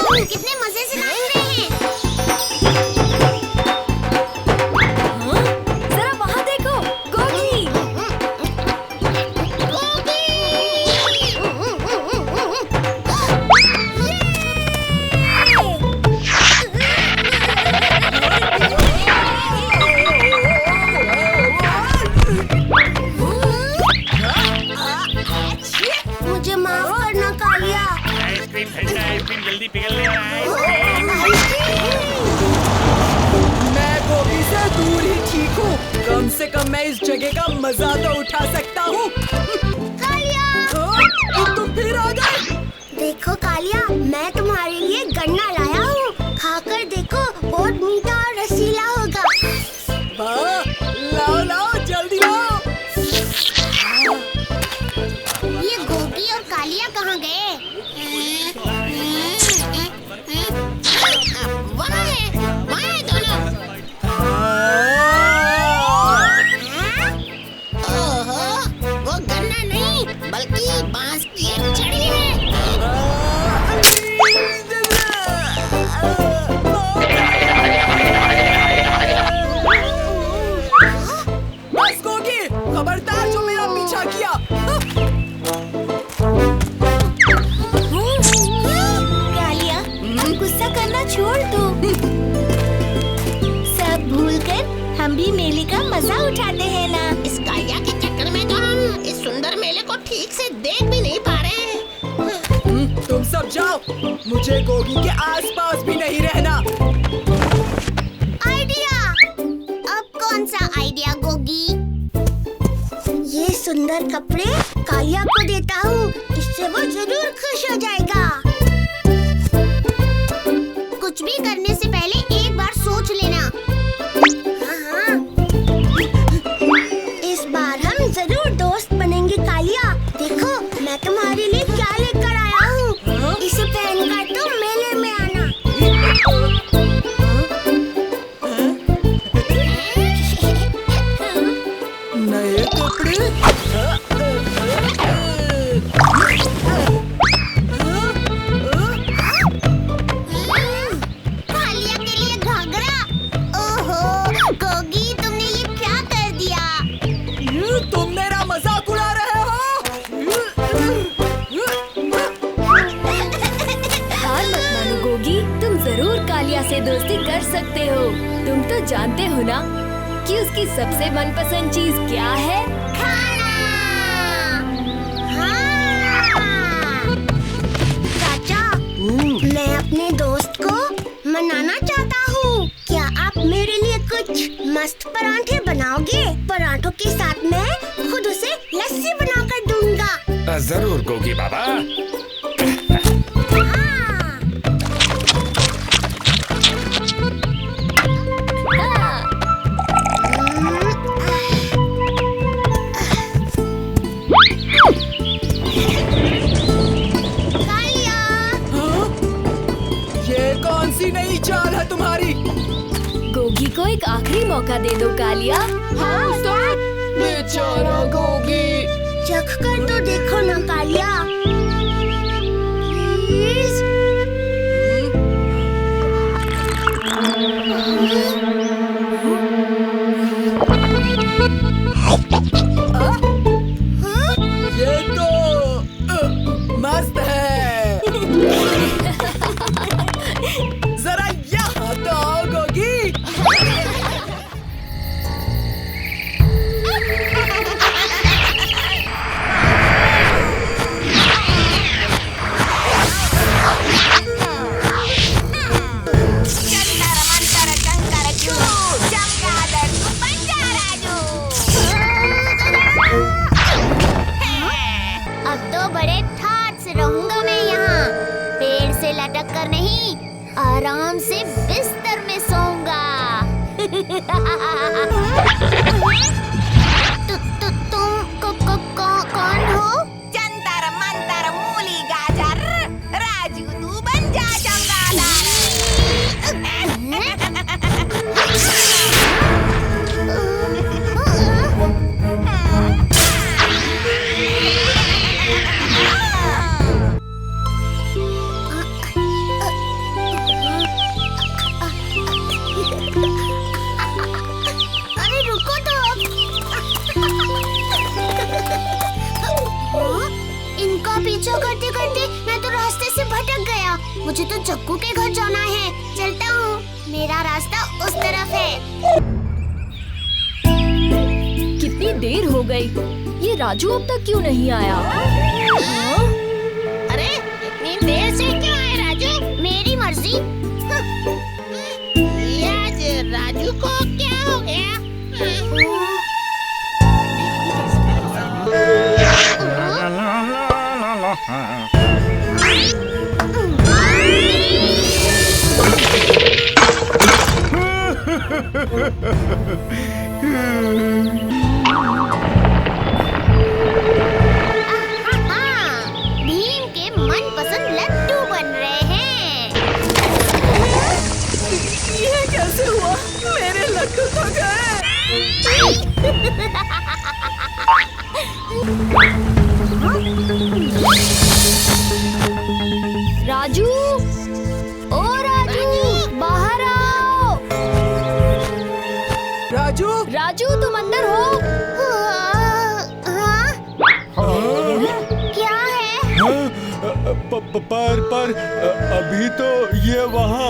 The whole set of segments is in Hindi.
कितने मजे से नाच रहे हैं। जरा वहाँ देखो, गोगी। मुझे माफ करना कालिया। आइसक्रीम ठंडा आइसक्रीम जल्दी पिघल ले रहा है। मैं गोभी से दूर ही ठीक हूँ। कम से कम मैं इस जगह का मजा तो उठा सकता हूँ। कालिया, तुम फिर आ गए। देखो कालिया, मैं तुम्हारे लिए गन्ना लाया हूँ। खाकर देखो, बहुत मीठा और रसीला होगा। वाह, लाओ लाओ जल्दी लाओ। ये गोगी और कालिया कहाँ गए? वहाँ है दोनों। ओहो, वो गन्ना नहीं बल्कि बांस की एक छड़ी है। बस गोगी, खबरदार जो मेरा पीछा किया। कालिया, गुस्सा करना छोड़ दो। सब भूलकर हम भी मेले का मजा उठाते हैं ना। इस कालिया के चक्कर में तो हम इस सुंदर मेले को ठीक से देख भी नहीं पा रहे हैं। तुम सब जाओ, मुझे गोगी के आसपास भी नहीं रहना। आइडिया! अब कौन सा आइडिया गोगी? ये सुंदर कपड़े कालिया को देता हूँ, इससे वो जरूर खुश हो जाएगा। कुछ भी करने से पहले एक बार सोच लेना। हाँ। इस बार हम जरूर दोस्त बनेंगे कालिया। देखो, मैं तुम्हारे लिए क्या लेकर आया हूँ। इसे पहनकर तुम मेले में आना। नए कपड़े? कालिया के लिए घाघरा। ओहो, गोगी तुमने ये क्या कर दिया? तुम मेरा मजाक उड़ा रहे हो? हार मत मानो गोगी, तुम जरूर कालिया से दोस्ती कर सकते हो। तुम तो जानते हो ना कि उसकी सबसे मनपसंद चीज क्या है? खाना। हाँ। चाचा, मैं अपने दोस्त को मनाना चाहता हूँ। क्या आप मेरे लिए कुछ मस्त पराठे बनाओगे? पराठों के साथ मैं खुद उसे लस्सी बनाकर दूंगा। जरूर गोगी बाबा। हाँ। कालिया, हाँ? ये कौन सी नई चाल है तुम्हारी? गोगी को एक आखिरी मौका दे दो कालिया। हाँ बेचारा गोगी। चख कर तो देखो ना कालिया। प्लीज। ये तो मस्त है। जरा यहाँ तो आओ गोगी। अब तो बड़े ठाट से रहूंगा मैं यहाँ। पेड़ से लटक कर नहीं, आराम से बिस्तर में सोऊंगा। तुम कौन हो? जंतर मंतर मूली गाजर राजू तू बन जा चमगादड़। मुझे तो जग्गू के घर जाना है। चलता हूँ, मेरा रास्ता उस तरफ है। कितनी देर हो गई, ये राजू अब तक क्यों नहीं आया? अरे इतनी देर से क्यों आए राजू? मेरी मर्जी। आज राजू को क्या हो गया? भीम के मनपसंद लड्डू बन रहे हैं। ये कैसे हुआ? मेरे लड्डू तो गए। राजू, ओ राजू, बाहर आओ। राजू, राजू तुम अंदर हो? क्या है? पर अभी तो ये वहाँ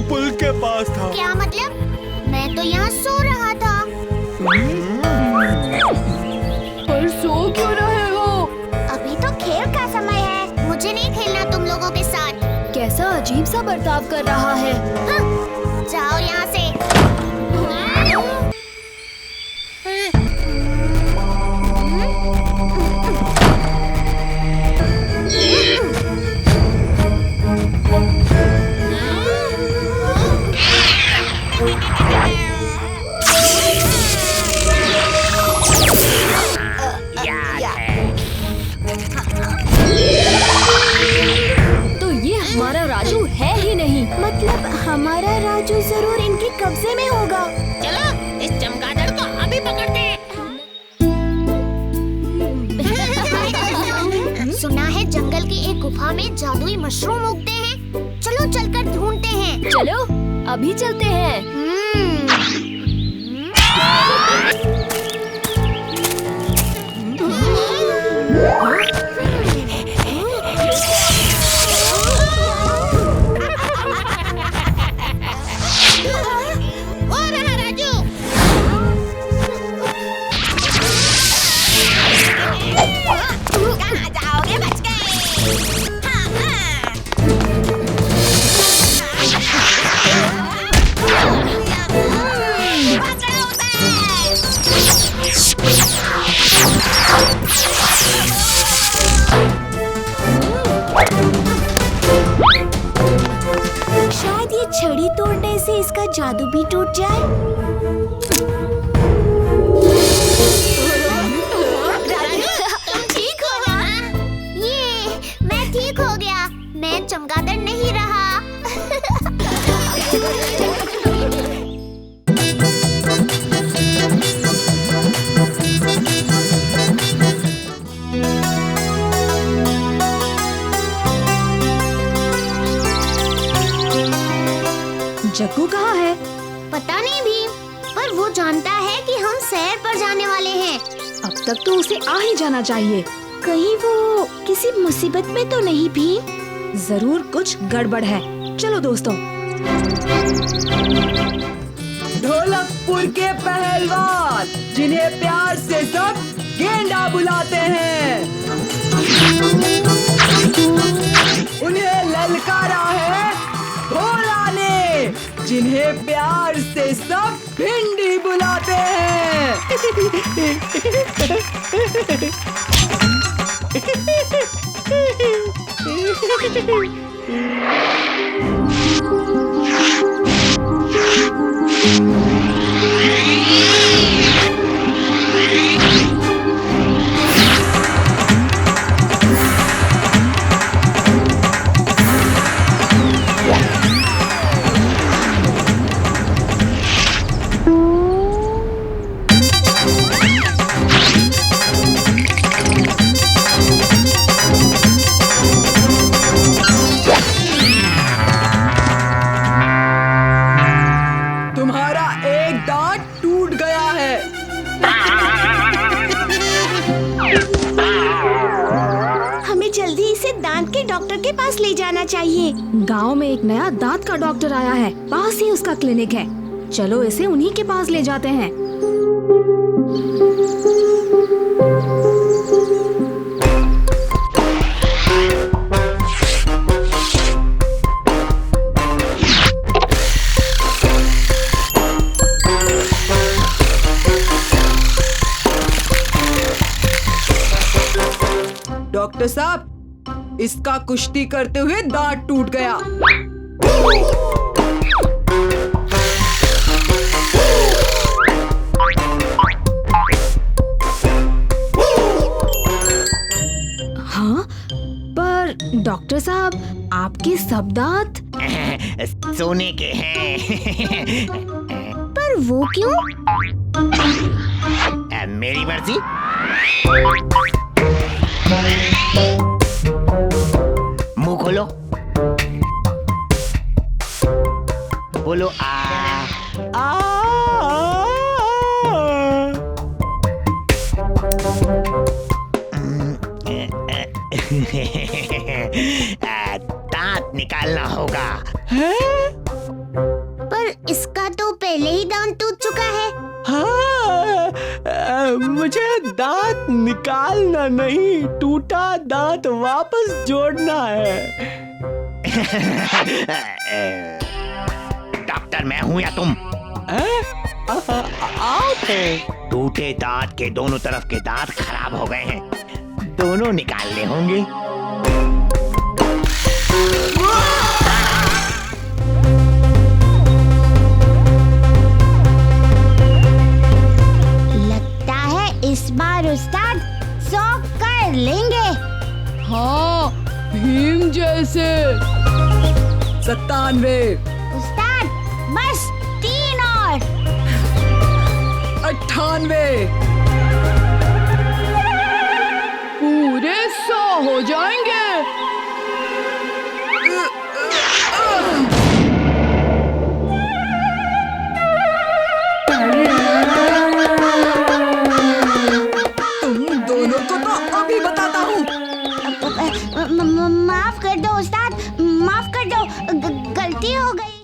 पुल के पास था। क्या मतलब? मैं तो यहाँ सो रहा था। पर सो क्यों रहे हो? अभी तो खेल का समय है, मुझे नहीं खेलना तुम लोगों के साथ। कैसा अजीब सा बर्ताव कर रहा है। हाँ, जाओ यहाँ से। तो ये हमारा राजू है ही नहीं। मतलब हमारा राजू जरूर इनके कब्जे में होगा। चलो इस चमगादड़ को अभी पकड़ते हैं। सुना है जंगल की एक गुफा में जादुई मशरूम उगते हैं। चलो चलकर ढूंढते हैं। चलो अभी चलते हैं। वो रहा राजू। कहाँ जाओगे? बच गए। हाँ, हाँ। पकड़ो शायद ये छड़ी तोड़ने से इसका जादू भी टूट जाए। तुम ठीक हो ना? ये मैं ठीक हो गया। मैं चमगादड़ नहीं रहा। जग्गू कहाँ है? पता नहीं भी, पर वो जानता है कि हम सैर पर जाने वाले हैं। अब तक तो उसे आ ही जाना चाहिए। कहीं वो किसी मुसीबत में तो नहीं भी? जरूर कुछ गड़बड़ है। चलो दोस्तों। ढोलकपुर के पहलवान, जिन्हें प्यार से सब गेंडा बुलाते हैं, उन्हें ललकारा है भोला ने, जिन्हें प्यार से सब भिंडी बुलाते हैं। तुम्हारा जाना चाहिए। गांव में एक नया दांत का डॉक्टर आया है, पास ही उसका क्लिनिक है। चलो इसे उन्हीं के पास ले जाते हैं। डॉक्टर साहब, इसका कुश्ती करते हुए दांत टूट गया। हाँ, पर डॉक्टर साहब आपके सब दांत सोने के हैं। पर वो क्यों? मेरी मर्जी। मुंह खोलो, बोलो आ दांत निकालना होगा। पर इसका तो पहले ही दांत टूट चुका है। हाँ, मुझे दांत निकालना नहीं, टूटा दांत वापस जोड़ना है। डॉक्टर मैं हूँ या तुम? आप हैं? टूटे दांत के दोनों तरफ के दांत खराब हो गए हैं, दोनों निकालने होंगे। लगता है इस बार उस्ताद 100 कर लेंगे। हाँ, भीम जैसे। 97, उस्ताद बस 3 और। 98, पूरे 100 हो जाएंगे। तुम दोनों को तो अभी बताता हूँ। माफ कर दो उस्ताद, माफ कर दो, गलती हो गई।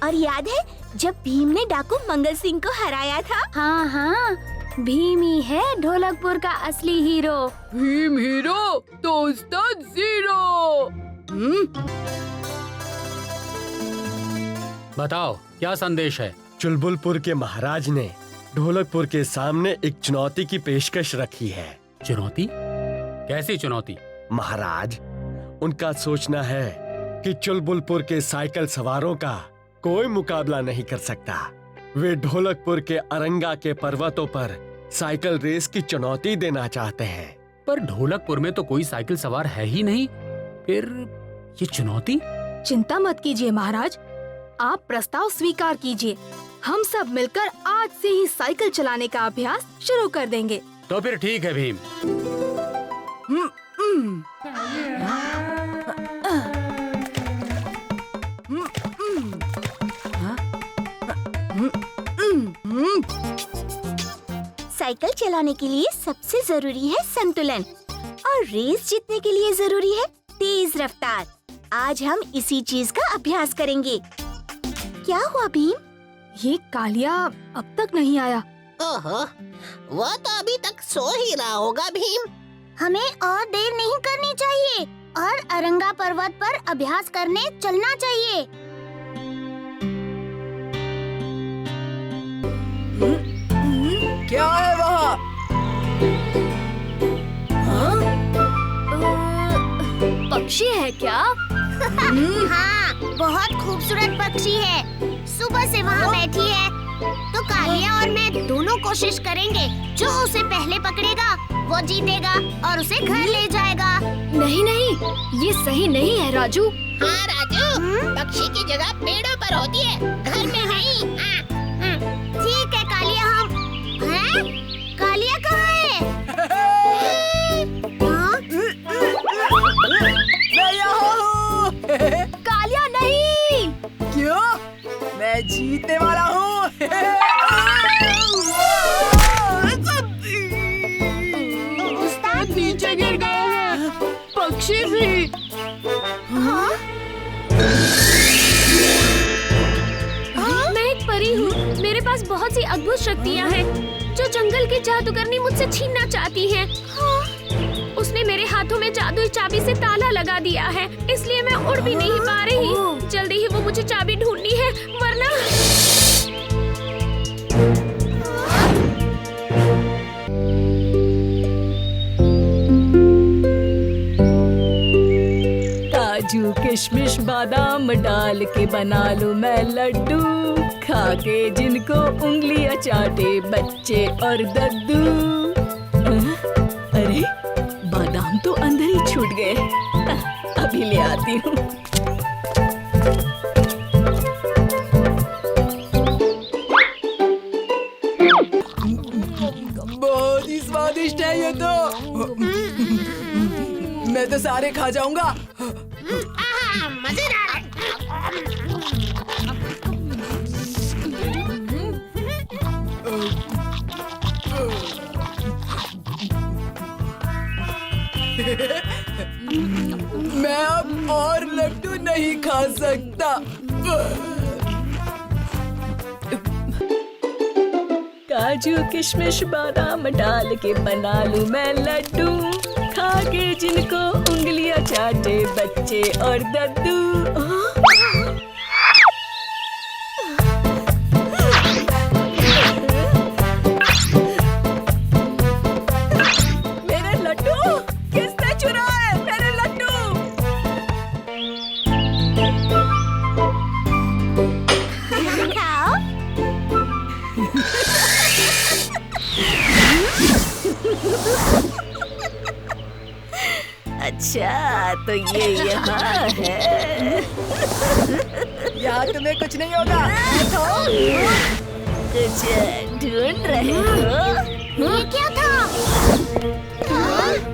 और याद है जब भीम ने डाकू मंगल सिंह को हराया था? हाँ हाँ, भीम ही है ढोलकपुर का असली हीरो। भीम हीरो तो उस्ताद जीरो। बताओ क्या संदेश है? चुलबुलपुर के महाराज ने ढोलकपुर के सामने एक चुनौती की पेशकश रखी है। चुनौती? कैसी चुनौती? महाराज, उनका सोचना है कि चुलबुलपुर के साइकिल सवारों का कोई मुकाबला नहीं कर सकता। वे ढोलकपुर के अरंगा के पर्वतों पर साइकिल रेस की चुनौती देना चाहते हैं। पर ढोलकपुर में तो कोई साइकिल सवार है ही नहीं, फिर ये चुनौती? चिंता मत कीजिए महाराज, आप प्रस्ताव स्वीकार कीजिए। हम सब मिलकर आज से ही साइकिल चलाने का अभ्यास शुरू कर देंगे। तो फिर ठीक है भीम। साइकिल चलाने के लिए सबसे जरूरी है संतुलन और रेस जीतने के लिए जरूरी है तेज रफ्तार। आज हम इसी चीज का अभ्यास करेंगे। क्या हुआ भीम? ये कालिया अब तक नहीं आया। ओहो, वो तो अभी तक सो ही रहा होगा भीम। हमें और देर नहीं करनी चाहिए और अरंगा पर्वत पर अभ्यास करने चलना चाहिए। क्या है वहाँ? पक्षी है क्या? हाँ, बहुत खूबसूरत पक्षी है। सुबह से वहाँ बैठी है। तो कालिया और मैं दोनों कोशिश करेंगे। जो उसे पहले पकड़ेगा वो जीतेगा और उसे घर ले जाएगा। नहीं नहीं, ये सही नहीं है राजू। हाँ राजू, पक्षी की जगह पेड़ों पर होती है, घर में नहीं। ठीक है कालिया, हम हैं? कालिया कहाँ है? हाँ? मैं यहाँ हूँ। कालिया नहीं। क्यों? मैं जी जीतने वाला हूँ। उस्ताद नीचे गिर गए हैं, पक्षी भी। मैं एक परी हूँ, मेरे पास बहुत सी अद्भुत शक्तियाँ हैं जो जंगल की जादूगरनी मुझसे छीनना चाहती है। उसने मेरे हाथों में जादुई चाबी से ताला लगा दिया है, इसलिए मैं उड़ भी नहीं पा रही। जल्दी ही वो मुझे चाबी ढूंढनी है, वरना काजू किशमिश बादाम डाल के बना लूं मैं लड्डू, खा के जिनको उंगलियां चाटे बच्चे और दद्दू। अरे बादाम तो अंदर ही छूट गए, अभी ले आती हूँ। बहुत ही स्वादिष्ट है ये तो। मैं तो सारे खा जाऊंगा। मैं अब और लड्डू नहीं खा सकता। काजू किशमिश बादाम डाल के बना लूं मैं लड्डू, खा के जिनको उंगलियां चाटे बच्चे और दद्दू। मेरे लड्डू किसने चुराए? मेरे लड्डू। खाओ। अच्छा तो ये यहाँ है। यहाँ तुम्हें कुछ नहीं होगा। कुछ ढूंढ रहे हो? ये क्या था?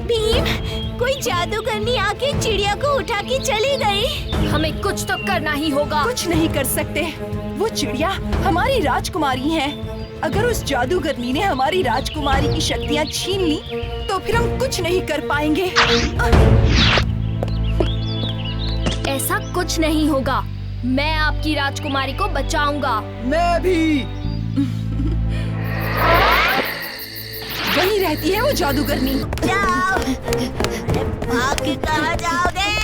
भीम, कोई जादूगरनी आके चिड़िया को उठा के चली गई। हमें कुछ तो करना ही होगा। कुछ नहीं कर सकते, वो चिड़िया हमारी राजकुमारी है। अगर उस जादूगरनी ने हमारी राजकुमारी की शक्तियाँ छीन ली तो फिर हम कुछ नहीं कर पाएंगे। ऐसा कुछ नहीं होगा, मैं आपकी राजकुमारी को बचाऊंगा। मैं भी। वहीं रहती है वो जादूगरनी। जाओ, भाग के कहाँ जाओगे?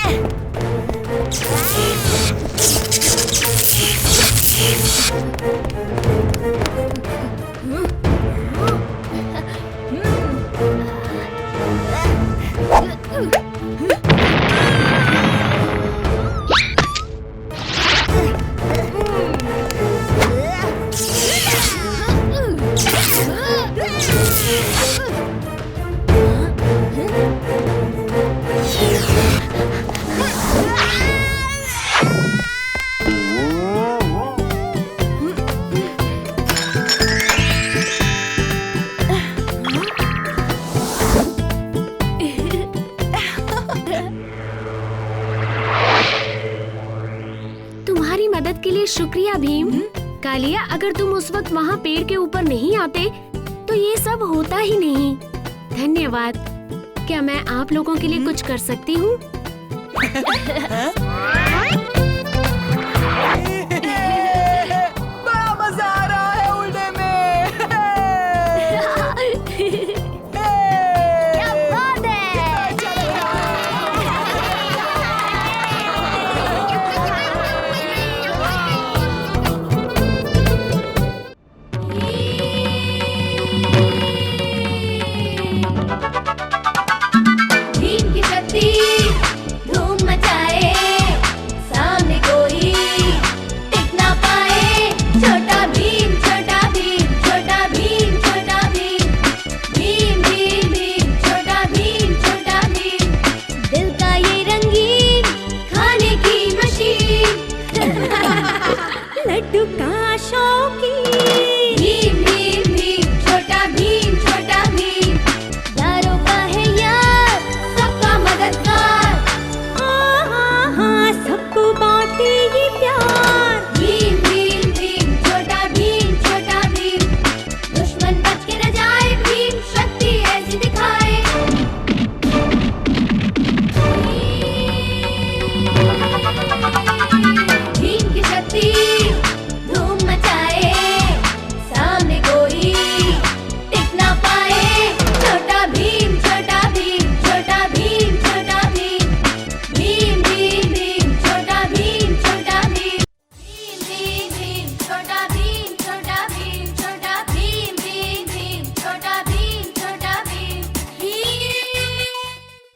तुम्हारी मदद के लिए शुक्रिया भीम। कालिया, अगर तुम उस वक्त वहाँ पेड़ के ऊपर नहीं आते तो ये सब होता ही नहीं। धन्यवाद। क्या मैं आप लोगों के लिए कुछ कर सकती हूँ? बड़ा मजा आ रहा है उड़ने में। क्या बात है? भीम की शक्ति धूम मचाए, सामने कोई टिक ना पाए। छोटा भीम, छोटा भीम, छोटा भीम, छोटा भीम, भीम भीम भीम, छोटा भीम, छोटा भीम। दिल का ये रंगीन खाने की मशीन, लड्डू का शौकीन।